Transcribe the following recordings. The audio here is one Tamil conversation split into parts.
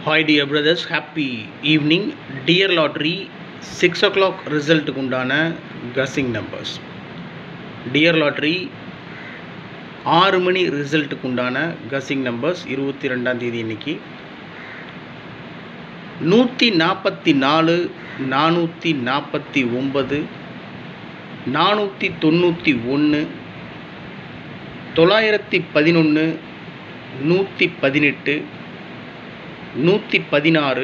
Hi dear brothers, happy evening. Dear Lottery 6 o'clock result குண்டான guessing numbers. Dear Lottery 6 மணி ரிசல்ட்டுக்கு உண்டான guessing numbers 22ஆம் தேதி இன்னைக்கு 144 449 491 911 118 116 167 674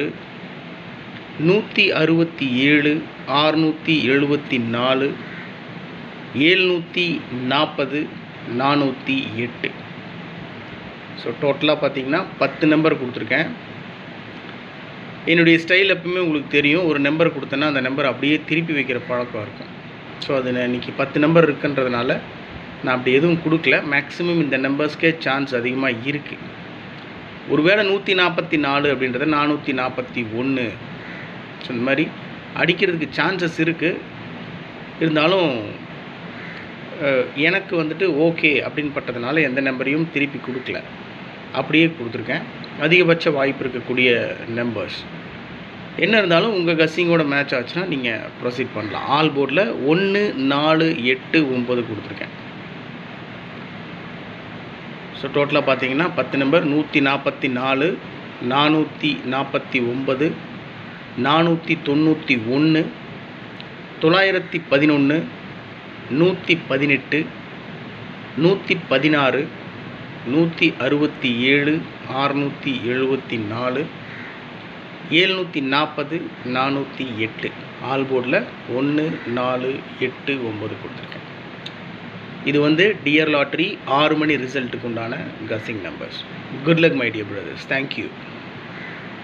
740 408. ஸோ டோட்டலாக பார்த்தீங்கன்னா 10 நம்பர் கொடுத்துருக்கேன். என்னுடைய ஸ்டைல் எப்பவுமே உங்களுக்கு தெரியும், ஒரு நம்பர் கொடுத்தேன்னா அந்த நம்பர் அப்படியே திருப்பி வைக்கிற பழக்கம் இருக்கும். ஸோ அது இன்றைக்கி 10 நம்பர் இருக்குன்றதுனால நான் அப்படி எதுவும் கொடுக்கல. மேக்ஸிமம் இந்த நம்பர்ஸ்க்கே சான்ஸ் அதிகமாக இருக்குது. ஒருவேளை 144 அப்படின்றத 441 ஸோ இந்த மாதிரி அடிக்கிறதுக்கு சான்சஸ் இருக்குது. இருந்தாலும் எனக்கு வந்துட்டு ஓகே அப்படின்னு பட்டதுனால எந்த நம்பரையும் திருப்பி கொடுக்கல, அப்படியே கொடுத்துருக்கேன். அதிகபட்ச வாய்ப்பு இருக்கக்கூடிய நம்பர்ஸ் என்ன இருந்தாலும் உங்கள் கஸ்ஸிங்கோட மேட்ச் ஆச்சுன்னா நீங்கள் ப்ரொசீட் பண்ணலாம். ஆல் போர்டில் 1 4 8 9 கொடுத்துருக்கேன். ஸோ டோட்டலாக பார்த்தீங்கன்னா 10 நம்பர் 144 449 491 911 118 116 167 674 740 408. ஆல் போர்டில் 1 4 8 9 கொடுத்துருக்கேன். இது வந்து டியர் லாட்ரி 6 மணி ரிசல்ட்டுக்கு உண்டான guessing numbers. Good luck my dear brothers. Thank you.